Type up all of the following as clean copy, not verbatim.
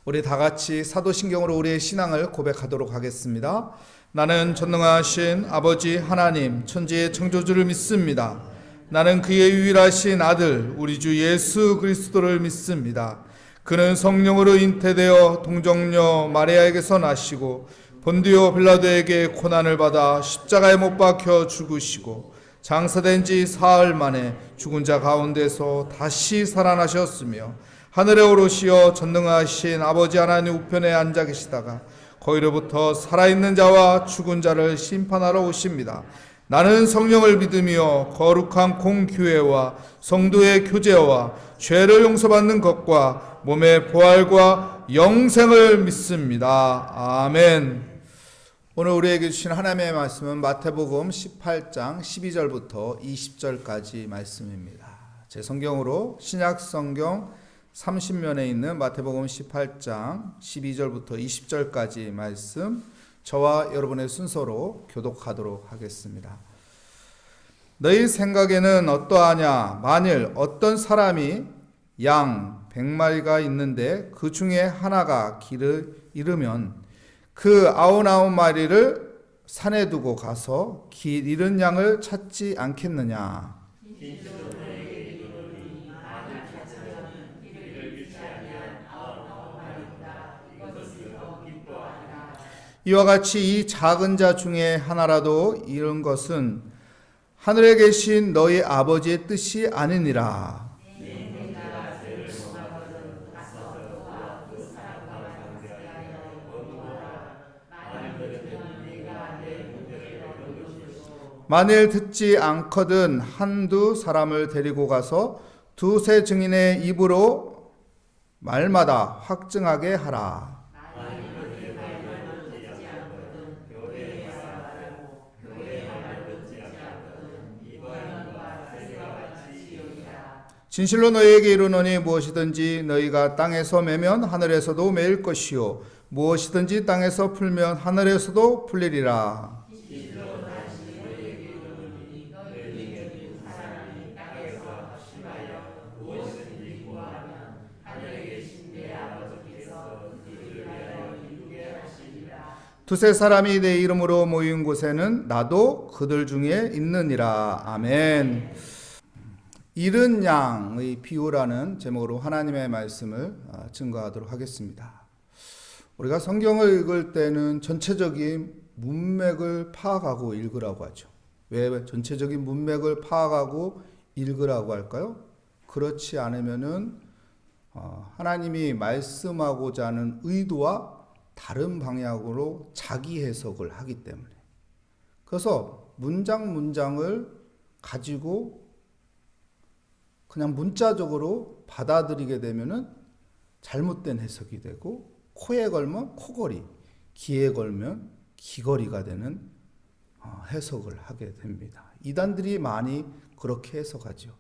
우리 다 같이 사도신경으로 우리의 신앙을 고백하도록 하겠습니다. 나는 전능하신 아버지 하나님 천지의 창조주를 믿습니다. 나는 그의 유일하신 아들 우리 주 예수 그리스도를 믿습니다. 그는 성령으로 잉태되어 동정녀 마리아에게서 나시고 본디오 빌라도에게 고난을 받아 십자가에 못 박혀 죽으시고 장사된 지 사흘 만에 죽은 자 가운데서 다시 살아나셨으며 하늘에 오르시어 전능하신 아버지 하나님 우편에 앉아 계시다가 거기로부터 살아있는 자와 죽은 자를 심판하러 오십니다. 나는 성령을 믿으며 거룩한 공교회와 성도의 교제와 죄를 용서받는 것과 몸의 부활과 영생을 믿습니다. 아멘. 오늘 우리에게 주신 하나님의 말씀은 마태복음 18장 12절부터 20절까지 말씀입니다. 제 성경으로 신약 성경 30면에 있는 마태복음 18장 12절부터 20절까지 말씀, 저와 여러분의 순서로 교독하도록 하겠습니다. 너희 생각에는 어떠하냐? 만일 어떤 사람이 양 100마리가 있는데 그 중에 하나가 길을 잃으면 그 99마리를 산에 두고 가서 길 잃은 양을 찾지 않겠느냐? 이와 같이 이 작은 자 중에 하나라도 잃은 것은 하늘에 계신 너희 아버지의 뜻이 아니니라. 만일 듣지 않거든 한두 사람을 데리고 가서 두세 증인의 입으로 말마다 확증하게 하라. 진실로 너희에게 이르노니 무엇이든지 너희가 땅에서 매면 하늘에서도 매일 것이요 무엇이든지 땅에서 풀면 하늘에서도 풀리리라. 두세 사람이 내 이름으로 모인 곳에는 나도 그들 중에 있느니라. 아멘. 잃은 양의 비유라는 제목으로 하나님의 말씀을 증거하도록 하겠습니다. 우리가 성경을 읽을 때는 전체적인 문맥을 파악하고 읽으라고 하죠. 왜 전체적인 문맥을 파악하고 읽으라고 할까요? 그렇지 않으면은 하나님이 말씀하고자 하는 의도와 다른 방향으로 자기 해석을 하기 때문에. 그래서 문장을 가지고 그냥 문자적으로 받아들이게 되면은 잘못된 해석이 되고, 코에 걸면 코걸이, 귀에 걸면 귀걸이가 되는 해석을 하게 됩니다. 이단들이 많이 그렇게 해석하죠.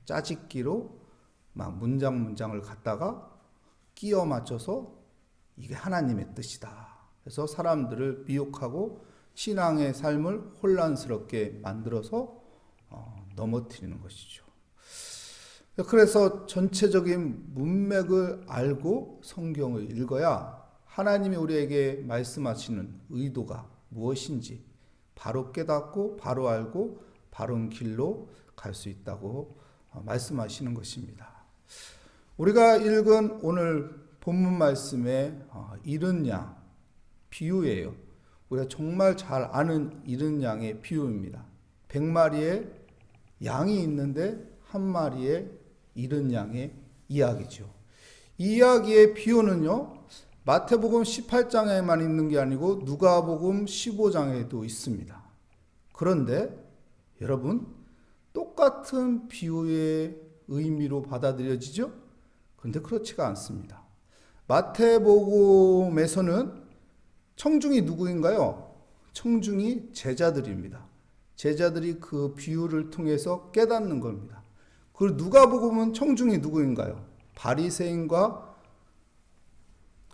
짜집기로 막 문장을 갖다가 끼워 맞춰서 이게 하나님의 뜻이다. 그래서 사람들을 미혹하고 신앙의 삶을 혼란스럽게 만들어서 넘어뜨리는 것이죠. 그래서 전체적인 문맥을 알고 성경을 읽어야 하나님이 우리에게 말씀하시는 의도가 무엇인지 바로 깨닫고 바로 알고 바른 길로 갈 수 있다고 말씀하시는 것입니다. 우리가 읽은 오늘 본문 말씀의 잃은 양 비유예요. 우리가 정말 잘 아는 잃은 양의 비유입니다. 100마리의 양이 있는데 한 마리의 잃은 양의 이야기죠. 이 이야기의 비유는요, 마태복음 18장에만 있는 게 아니고 누가복음 15장에도 있습니다. 그런데 여러분, 똑같은 비유의 의미로 받아들여지죠? 그런데 그렇지가 않습니다. 마태복음에서는 청중이 누구인가요? 청중이 제자들입니다. 제자들이 그 비유를 통해서 깨닫는 겁니다. 그리고 누가복음은 청중이 누구인가요? 바리새인과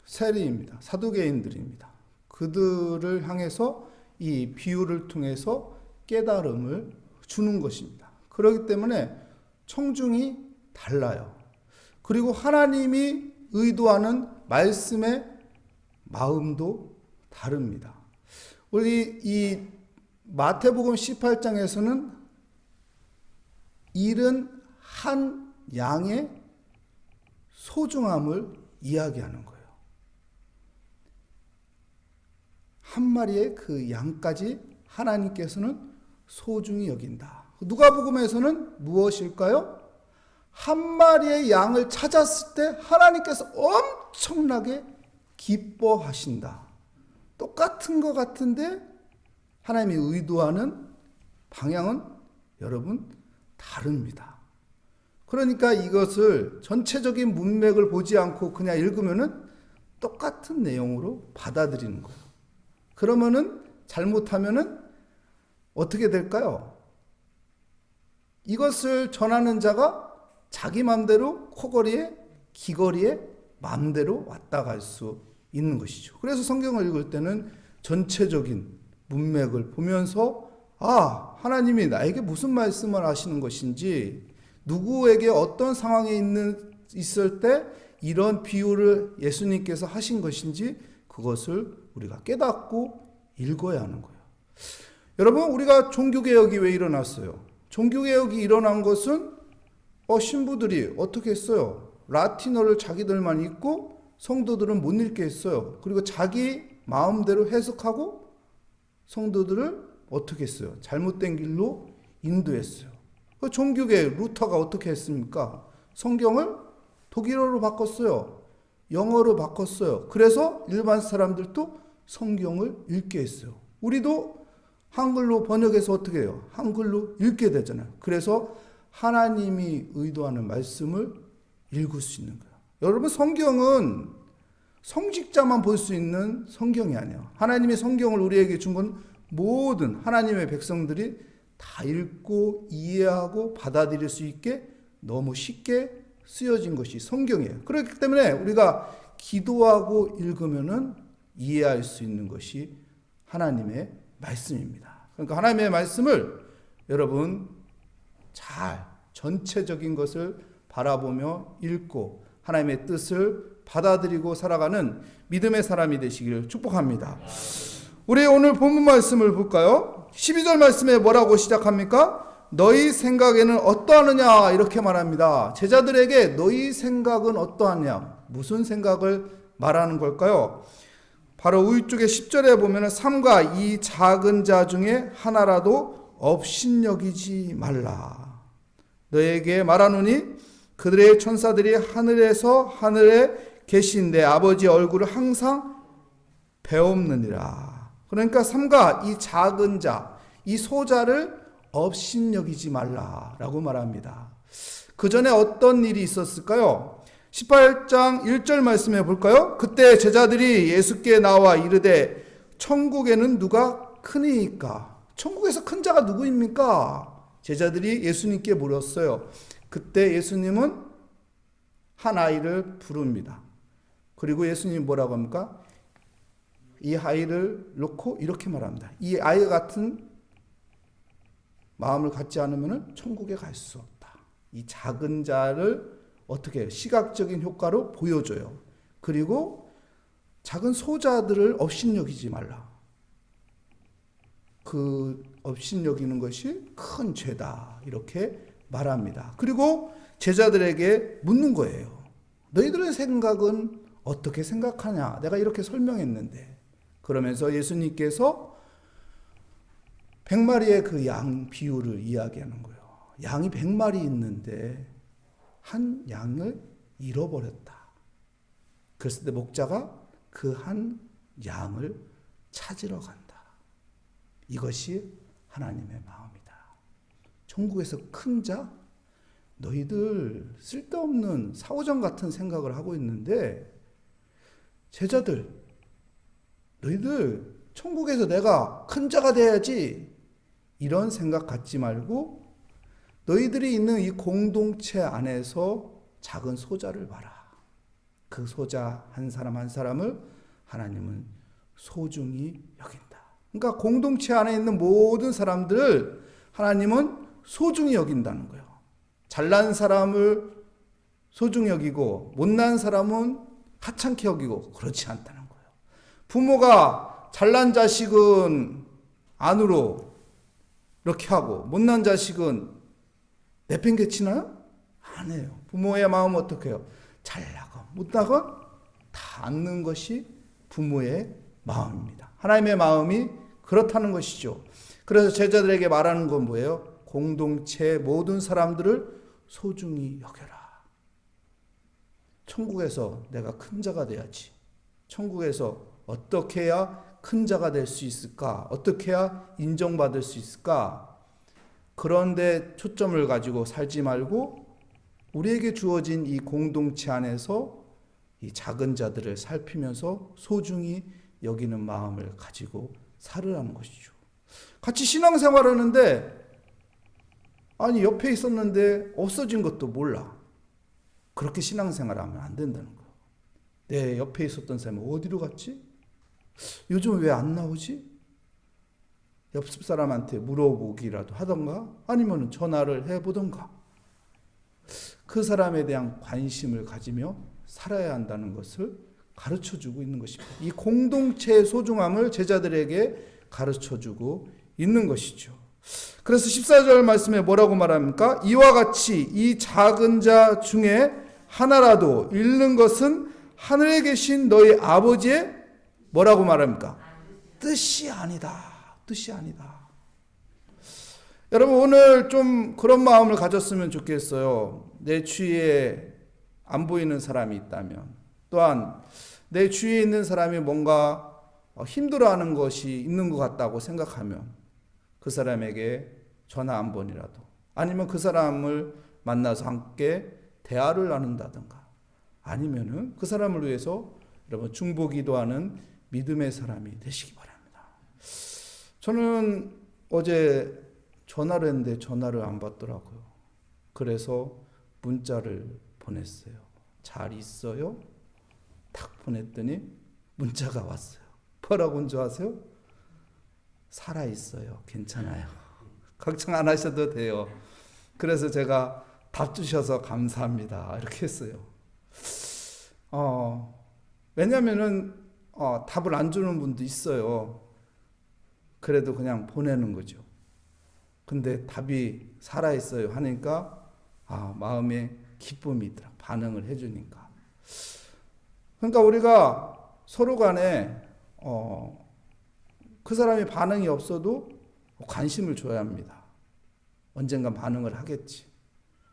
세리입니다. 사두개인들입니다. 그들을 향해서 이 비유를 통해서 깨달음을 주는 것입니다. 그렇기 때문에 청중이 달라요. 그리고 하나님이 의도하는 말씀의 마음도 다릅니다. 우리 이 마태복음 18장에서는 잃은 한 양의 소중함을 이야기하는 거예요. 한 마리의 그 양까지 하나님께서는 소중히 여긴다. 누가복음에서는 무엇일까요? 한 마리의 양을 찾았을 때 하나님께서 엄청나게 기뻐하신다. 똑같은 것 같은데 하나님이 의도하는 방향은 여러분 다릅니다. 그러니까 이것을 전체적인 문맥을 보지 않고 그냥 읽으면은 똑같은 내용으로 받아들이는 거예요. 그러면은 잘못하면은 어떻게 될까요? 이것을 전하는 자가 자기 마음대로 코거리에 귀거리에 마음대로 왔다 갈 수 있는 것이죠. 그래서 성경을 읽을 때는 전체적인 문맥을 보면서 하나님이 나에게 무슨 말씀을 하시는 것인지, 누구에게 어떤 상황에 있을 때 이런 비유를 예수님께서 하신 것인지 그것을 우리가 깨닫고 읽어야 하는 거예요. 여러분, 우리가 종교개혁이 왜 일어났어요? 종교개혁이 일어난 것은 신부들이 어떻게 했어요? 라틴어를 자기들만 읽고 성도들은 못 읽게 했어요. 그리고 자기 마음대로 해석하고 성도들을 어떻게 했어요? 잘못된 길로 인도했어요. 종교개혁 루터가 어떻게 했습니까? 성경을 독일어로 바꿨어요. 영어로 바꿨어요. 그래서 일반 사람들도 성경을 읽게 했어요. 우리도 한글로 번역해서 어떻게 해요? 한글로 읽게 되잖아요. 그래서 하나님이 의도하는 말씀을 읽을 수 있는 거예요. 여러분, 성경은 성직자만 볼 수 있는 성경이 아니에요. 하나님의 성경을 우리에게 준 건 모든 하나님의 백성들이 다 읽고 이해하고 받아들일 수 있게 너무 쉽게 쓰여진 것이 성경이에요. 그렇기 때문에 우리가 기도하고 읽으면은 이해할 수 있는 것이 하나님의 말씀입니다. 그러니까 하나님의 말씀을 여러분 잘 전체적인 것을 바라보며 읽고 하나님의 뜻을 받아들이고 살아가는 믿음의 사람이 되시기를 축복합니다. 우리 오늘 본문 말씀을 볼까요? 12절 말씀에 뭐라고 시작합니까? 너희 생각에는 어떠하느냐 이렇게 말합니다. 제자들에게 너희 생각은 어떠하냐, 무슨 생각을 말하는 걸까요? 바로 위쪽에 10절에 보면 삼가 이 작은 자 중에 하나라도 업신여기지 말라. 너에게 말하노니 그들의 천사들이 하늘에 계신 내 아버지 얼굴을 항상 배옵느니라. 그러니까 삼가 이 작은 자, 이 소자를 업신여기지 말라라고 말합니다. 그 전에 어떤 일이 있었을까요? 18장 1절 말씀해 볼까요? 그때 제자들이 예수께 나와 이르되 천국에는 누가 크니까? 천국에서 큰 자가 누구입니까? 제자들이 예수님께 물었어요. 그때 예수님은 한 아이를 부릅니다. 그리고 예수님이 뭐라고 합니까? 이 아이를 놓고 이렇게 말합니다. 이 아이 같은 마음을 갖지 않으면 천국에 갈 수 없다. 이 작은 자를 어떻게 해요? 시각적인 효과로 보여줘요. 그리고 작은 소자들을 업신여기지 말라. 그 업신여기는 것이 큰 죄다. 이렇게 말합니다. 그리고 제자들에게 묻는 거예요. 너희들의 생각은 어떻게 생각하냐? 내가 이렇게 설명했는데. 그러면서 예수님께서 100마리의 그 양 비유를 이야기하는 거예요. 양이 100마리 있는데 한 양을 잃어버렸다. 그랬을 때 목자가 그 한 양을 찾으러 간다. 이것이 하나님의 마음이다. 천국에서 큰 자, 너희들 쓸데없는 사오정 같은 생각을 하고 있는데, 제자들, 너희들 천국에서 내가 큰 자가 돼야지, 이런 생각 갖지 말고 너희들이 있는 이 공동체 안에서 작은 소자를 봐라. 그 소자 한 사람 한 사람을 하나님은 소중히 여긴다. 그러니까 공동체 안에 있는 모든 사람들을 하나님은 소중히 여긴다는 거예요. 잘난 사람을 소중히 여기고 못난 사람은 하찮게 여기고 그렇지 않다는 거예요. 부모가 잘난 자식은 안으로 이렇게 하고 못난 자식은 내팽개치나요? 안 해요. 부모의 마음은 어떻게 해요? 잘나건 못나건 다 안는 것이 부모의 마음입니다. 하나님의 마음이 그렇다는 것이죠. 그래서 제자들에게 말하는 건 뭐예요? 공동체의 모든 사람들을 소중히 여겨라. 천국에서 내가 큰 자가 돼야지. 천국에서 어떻게 해야 큰 자가 될 수 있을까? 어떻게 해야 인정받을 수 있을까? 그런데 초점을 가지고 살지 말고 우리에게 주어진 이 공동체 안에서 이 작은 자들을 살피면서 소중히 여기는 마음을 가지고 살으라는 것이죠. 같이 신앙생활하는데 아니 옆에 있었는데 없어진 것도 몰라. 그렇게 신앙생활하면 안 된다는 거예요. 내 옆에 있었던 사람이 어디로 갔지? 요즘 왜 안 나오지? 옆 사람한테 물어보기라도 하던가 아니면 전화를 해보던가 그 사람에 대한 관심을 가지며 살아야 한다는 것을 가르쳐주고 있는 것입니다. 이 공동체의 소중함을 제자들에게 가르쳐주고 있는 것이죠. 그래서 14절 말씀에 뭐라고 말합니까? 이와 같이 이 작은 자 중에 하나라도 잃는 것은 하늘에 계신 너희 아버지의 뭐라고 말합니까? 뜻이 아니다. 뜻이 아니다. 여러분 오늘 좀 그런 마음을 가졌으면 좋겠어요. 내 주위에 안 보이는 사람이 있다면 또한 내 주위에 있는 사람이 뭔가 힘들어하는 것이 있는 것 같다고 생각하면 그 사람에게 전화 한 번이라도 아니면 그 사람을 만나서 함께 대화를 나눈다든가 아니면은 그 사람을 위해서 여러분 중보기도하는 믿음의 사람이 되시기 바랍니다. 저는 어제 전화를 했는데 전화를 안 받더라고요. 그래서 문자를 보냈어요. 잘 있어요? 딱 보냈더니 문자가 왔어요. 뭐라고 온 줄 아세요? 살아있어요. 괜찮아요. 걱정 안 하셔도 돼요. 그래서 제가 답 주셔서 감사합니다. 이렇게 했어요. 왜냐면은 답을 안 주는 분도 있어요. 그래도 그냥 보내는 거죠. 근데 답이 살아있어요 하니까 마음에 기쁨이 있더라. 반응을 해주니까. 그러니까 우리가 서로 간에 그 사람이 반응이 없어도 관심을 줘야 합니다. 언젠간 반응을 하겠지.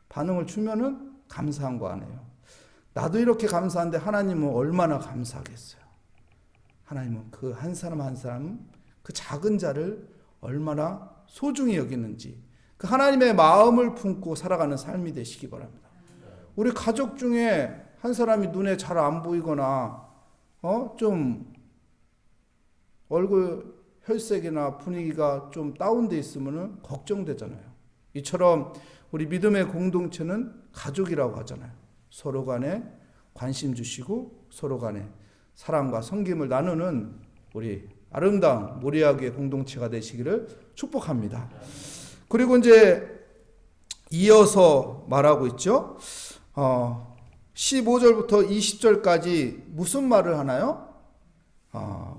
반응을 주면은 감사한 거 아니에요. 나도 이렇게 감사한데 하나님은 얼마나 감사하겠어요. 하나님은 그 한 사람 한 사람 그 작은 자를 얼마나 소중히 여기는지 그 하나님의 마음을 품고 살아가는 삶이 되시기 바랍니다. 우리 가족 중에 한 사람이 눈에 잘 안 보이거나 좀 얼굴 혈색이나 분위기가 좀 다운돼 있으면 걱정되잖아요. 이처럼 우리 믿음의 공동체는 가족이라고 하잖아요. 서로 간에 관심 주시고 서로 간에 사랑과 섬김을 나누는 우리 아름다운 모리아교회 공동체가 되시기를 축복합니다. 그리고 이제 이어서 말하고 있죠. 15절부터 20절까지 무슨 말을 하나요?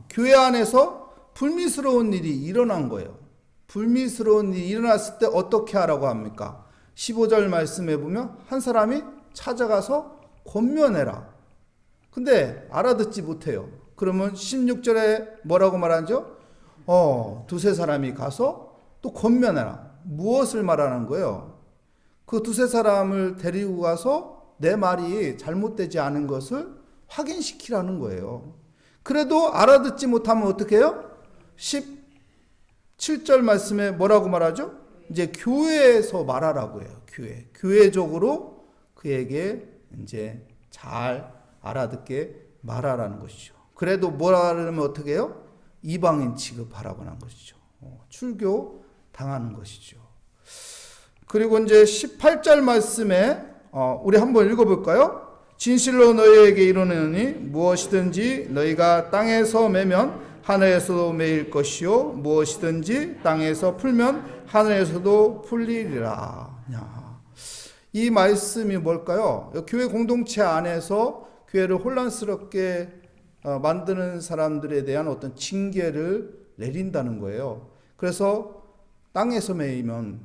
교회 안에서 불미스러운 일이 일어난 거예요. 불미스러운 일이 일어났을 때 어떻게 하라고 합니까? 15절 말씀에 보면 한 사람이 찾아가서 권면해라. 근데 알아듣지 못해요. 그러면 16절에 뭐라고 말하죠? 두세 사람이 가서 또 권면해라. 무엇을 말하는 거예요? 그 두세 사람을 데리고 가서 내 말이 잘못되지 않은 것을 확인시키라는 거예요. 그래도 알아듣지 못하면 어떻게 해요? 17절 말씀에 뭐라고 말하죠? 이제 교회에서 말하라고 해요. 교회적으로 그에게 이제 잘 알아듣게 말하라는 것이죠. 그래도 뭐라 하면 어떻게 해요? 이방인 취급하라고 하는 것이죠. 출교 당하는 것이죠. 그리고 이제 18절 말씀에 우리 한번 읽어볼까요? 진실로 너희에게 이르노니 무엇이든지 너희가 땅에서 매면 하늘에서도 매일 것이요 무엇이든지 땅에서 풀면 하늘에서도 풀리리라. 이 말씀이 뭘까요? 교회 공동체 안에서 교회를 혼란스럽게 만드는 사람들에 대한 어떤 징계를 내린다는 거예요. 그래서 땅에서 매이면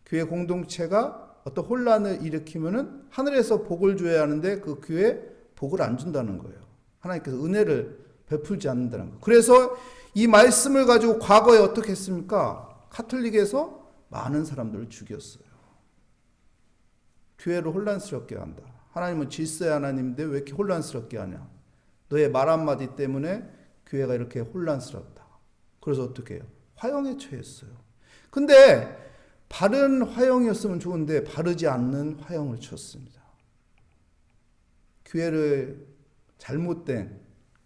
교회 공동체가 어떤 혼란을 일으키면은 하늘에서 복을 줘야 하는데 그 교회에 복을 안 준다는 거예요. 하나님께서 은혜를 베풀지 않는다는 거예요. 그래서 이 말씀을 가지고 과거에 어떻게 했습니까? 카톨릭에서 많은 사람들을 죽였어요. 교회를 혼란스럽게 한다. 하나님은 질서의 하나님인데 왜 이렇게 혼란스럽게 하냐? 너의 말 한마디 때문에 교회가 이렇게 혼란스럽다. 그래서 어떻게 해요? 화형에 처했어요. 근데 바른 화형이었으면 좋은데 바르지 않는 화형을 쳤습니다. 교회를 잘못된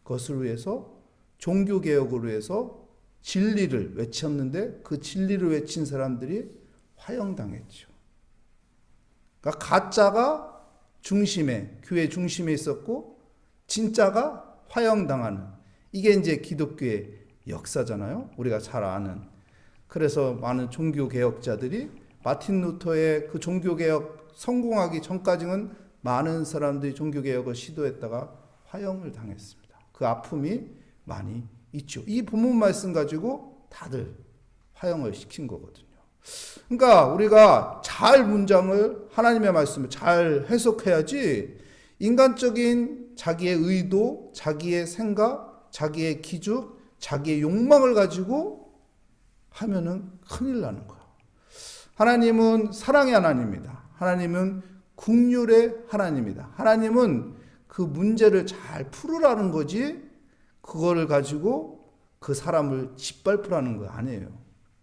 것을 위해서 종교개혁으로 해서 진리를 외쳤는데 그 진리를 외친 사람들이 화형당했죠. 그러니까 가짜가 중심에, 교회 중심에 있었고 진짜가 화형당하는, 이게 이제 기독교의 역사잖아요. 우리가 잘 아는. 그래서 많은 종교개혁자들이 마틴 루터의 그 종교개혁 성공하기 전까지는 많은 사람들이 종교개혁을 시도했다가 화형을 당했습니다. 그 아픔이 많이 있죠. 이 본문 말씀 가지고 다들 화형을 시킨 거거든요. 그러니까 우리가 잘 문장을, 하나님의 말씀을 잘 해석해야지 인간적인 자기의 의도, 자기의 생각, 자기의 기죽, 자기의 욕망을 가지고 하면은 큰일 나는 거예요. 하나님은 사랑의 하나님입니다. 하나님은 긍휼의 하나님입니다. 하나님은 그 문제를 잘 풀으라는 거지 그거를 가지고 그 사람을 짓밟으라는 거 아니에요.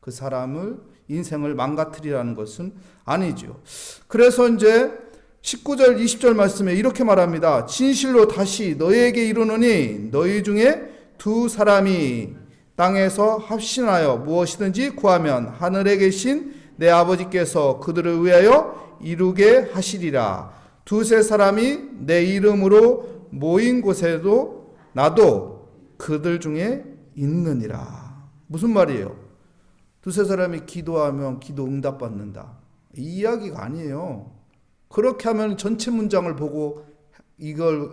그 사람을 인생을 망가뜨리라는 것은 아니죠. 그래서 이제 19절 20절 말씀에 이렇게 말합니다. 진실로 다시 너희에게 이르노니 너희 중에 두 사람이 땅에서 합신하여 무엇이든지 구하면 하늘에 계신 내 아버지께서 그들을 위하여 이루게 하시리라. 두세 사람이 내 이름으로 모인 곳에도 나도 그들 중에 있느니라. 무슨 말이에요? 두세 사람이 기도하면 기도 응답받는다. 이 이야기가 아니에요. 그렇게 하면 전체 문장을 보고 이걸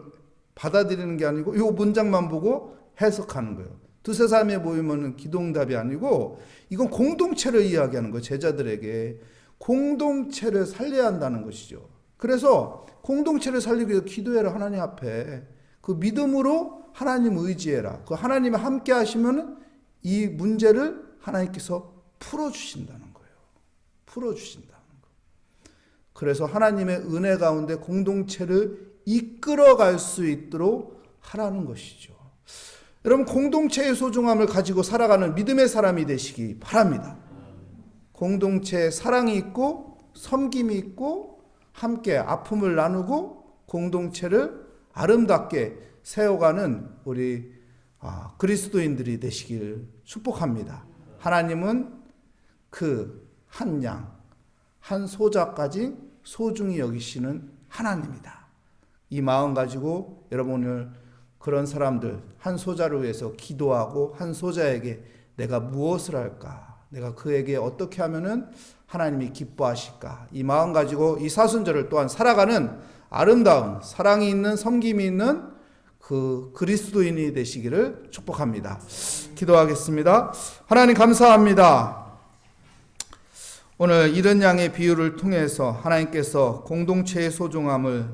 받아들이는 게 아니고 이 문장만 보고 해석하는 거예요. 두세 사람이 모이면 기도응답이 아니고 이건 공동체를 이야기하는 거예요. 제자들에게 공동체를 살려야 한다는 것이죠. 그래서 공동체를 살리기 위해서 기도해라. 하나님 앞에 그 믿음으로 하나님 의지해라. 그 하나님이 함께 하시면 이 문제를 하나님께서 풀어주신다는 거예요. 풀어주신다는 거예요. 그래서 하나님의 은혜 가운데 공동체를 이끌어갈 수 있도록 하라는 것이죠. 여러분, 공동체의 소중함을 가지고 살아가는 믿음의 사람이 되시기 바랍니다. 공동체에 사랑이 있고 섬김이 있고 함께 아픔을 나누고 공동체를 아름답게 세워가는 우리 그리스도인들이 되시길 축복합니다. 하나님은 그 한 양, 한 소자까지 소중히 여기시는 하나님이다. 이 마음 가지고 여러분 오늘 그런 사람들, 한 소자를 위해서 기도하고 한 소자에게 내가 무엇을 할까? 내가 그에게 어떻게 하면은 하나님이 기뻐하실까? 이 마음 가지고 이 사순절을 또한 살아가는 아름다운 사랑이 있는 섬김이 있는 그 그리스도인이 되시기를 축복합니다. 기도하겠습니다. 하나님 감사합니다. 오늘 이른 양의 비유를 통해서 하나님께서 공동체의 소중함을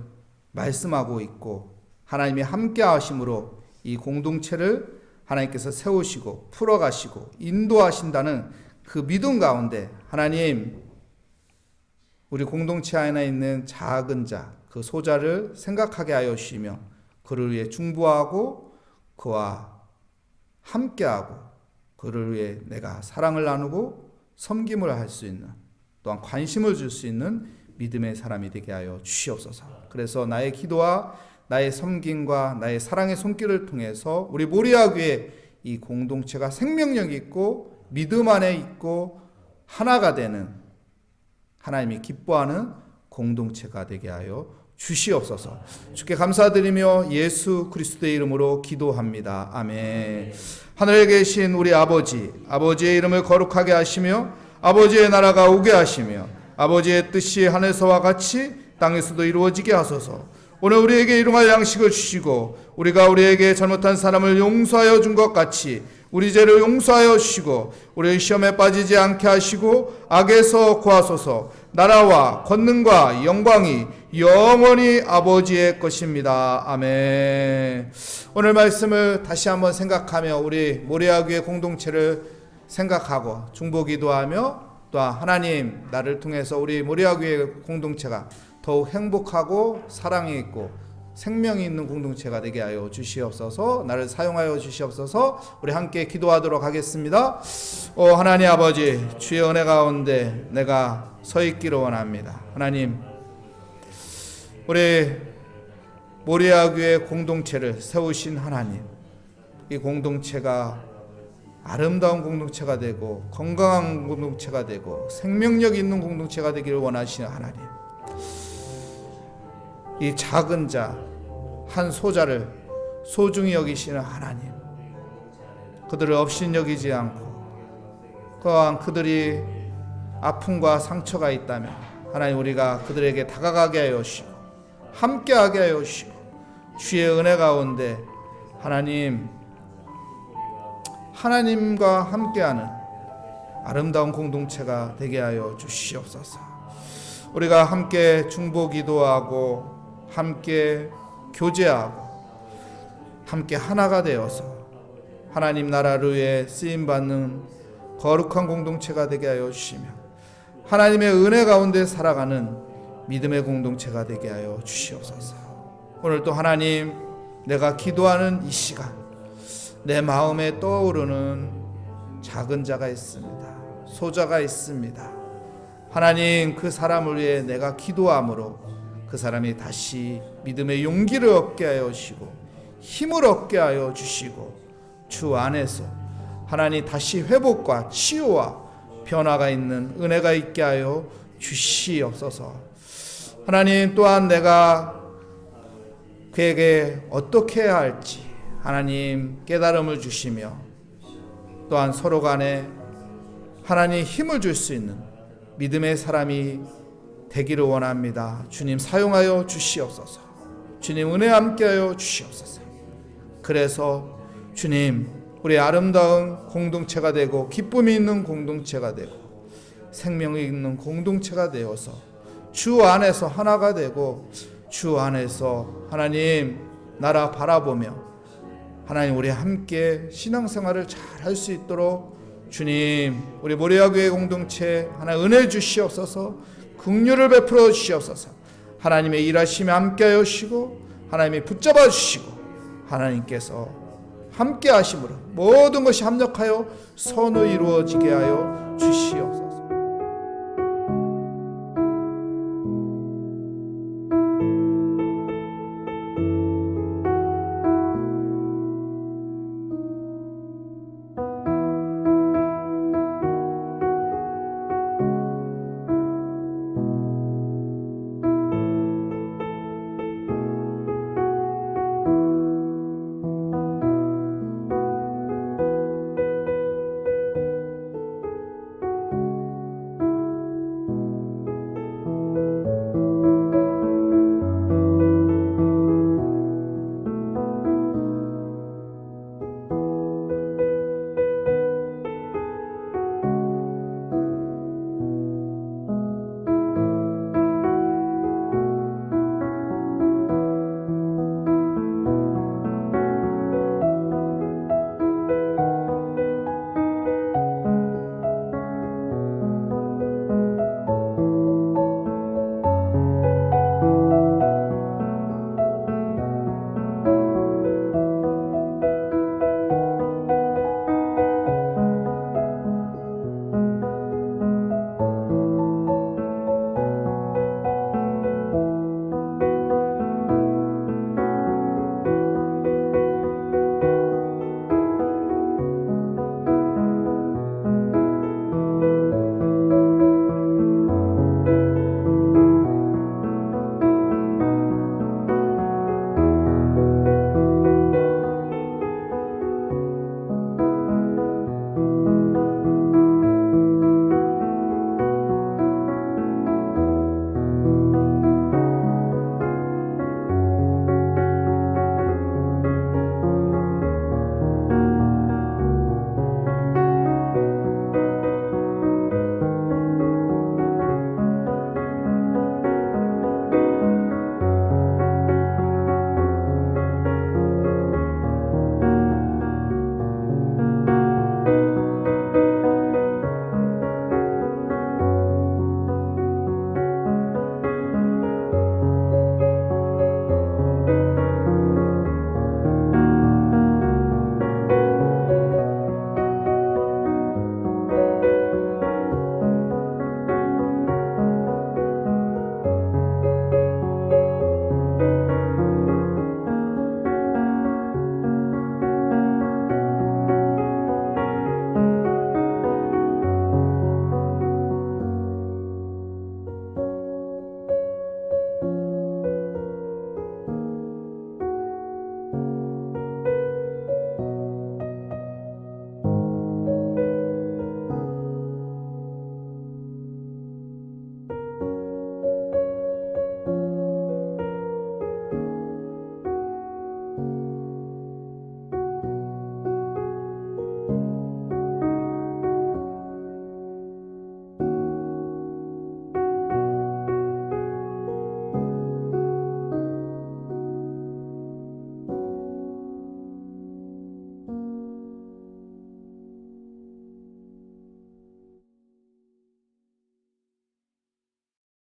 말씀하고 있고 하나님이 함께 하심으로 이 공동체를 하나님께서 세우시고 풀어가시고 인도하신다는 그 믿음 가운데 하나님 우리 공동체 안에 있는 작은 자, 그 소자를 생각하게 하여 주시며 그를 위해 중보하고 그와 함께하고 그를 위해 내가 사랑을 나누고 섬김을 할 수 있는 또한 관심을 줄 수 있는 믿음의 사람이 되게 하여 주시옵소서. 그래서 나의 기도와 나의 섬김과 나의 사랑의 손길을 통해서 우리 모리아교회 이 공동체가 생명력 있고 믿음 안에 있고 하나가 되는 하나님이 기뻐하는 공동체가 되게 하여 주시옵소서. 주께 감사드리며 예수 그리스도의 이름으로 기도합니다. 아멘. 하늘에 계신 우리 아버지, 아버지의 이름을 거룩하게 하시며 아버지의 나라가 오게 하시며 아버지의 뜻이 하늘에서와 같이 땅에서도 이루어지게 하소서. 오늘 우리에게 일용할 양식을 주시고 우리가 우리에게 잘못한 사람을 용서하여 준 것 같이 우리 죄를 용서하여 주시고 우리의 시험에 빠지지 않게 하시고 악에서 구하소서. 나라와 권능과 영광이 영원히 아버지의 것입니다. 아멘. 오늘 말씀을 다시 한번 생각하며 우리 모리아교회 공동체를 생각하고 중보기도하며 또 하나님 나를 통해서 우리 모리아교회 공동체가 더욱 행복하고 사랑이 있고 생명이 있는 공동체가 되게 하여 주시옵소서. 나를 사용하여 주시옵소서. 우리 함께 기도하도록 하겠습니다. 하나님 아버지, 주의 은혜 가운데 내가 서 있기를 원합니다. 하나님, 우리 모리아교회 공동체를 세우신 하나님, 이 공동체가 아름다운 공동체가 되고 건강한 공동체가 되고 생명력 있는 공동체가 되기를 원하시는 하나님, 이 작은 자, 한 소자를 소중히 여기시는 하나님, 그들을 업신여기지 않고 또한 그들이 아픔과 상처가 있다면 하나님 우리가 그들에게 다가가게 하여 주시고 함께하게 하여 주시고 주의 은혜 가운데 하나님과 함께하는 아름다운 공동체가 되게 하여 주시옵소서. 우리가 함께 중보기도하고 함께 교제하고 함께 하나가 되어서 하나님 나라를 위해 쓰임받는 거룩한 공동체가 되게 하여 주시며 하나님의 은혜 가운데 살아가는 믿음의 공동체가 되게 하여 주시옵소서. 오늘 또 하나님, 내가 기도하는 이 시간 내 마음에 떠오르는 작은 자가 있습니다. 소자가 있습니다. 하나님, 그 사람을 위해 내가 기도함으로 그 사람이 다시 믿음의 용기를 얻게 하여 주시고 힘을 얻게 하여 주시고 주 안에서 하나님 다시 회복과 치유와 변화가 있는 은혜가 있게 하여 주시옵소서. 하나님, 또한 내가 그에게 어떻게 해야 할지 하나님 깨달음을 주시며 또한 서로 간에 하나님 힘을 줄 수 있는 믿음의 사람이 되기를 원합니다. 주님 사용하여 주시옵소서. 주님 은혜 함께하여 주시옵소서. 그래서 주님, 우리 아름다운 공동체가 되고 기쁨이 있는 공동체가 되고 생명이 있는 공동체가 되어서 주 안에서 하나가 되고 주 안에서 하나님 나라 바라보며 하나님 우리 함께 신앙생활을 잘 할 수 있도록 주님, 우리 모리아교회 공동체 하나 은혜 주시옵소서. 긍휼을 베풀어 주시옵소서. 하나님의 일하심에 함께하여 주시고 하나님이 붙잡아 주시고 하나님께서 함께 하심으로 모든 것이 합력하여 선을 이루어지게 하여 주시옵소서.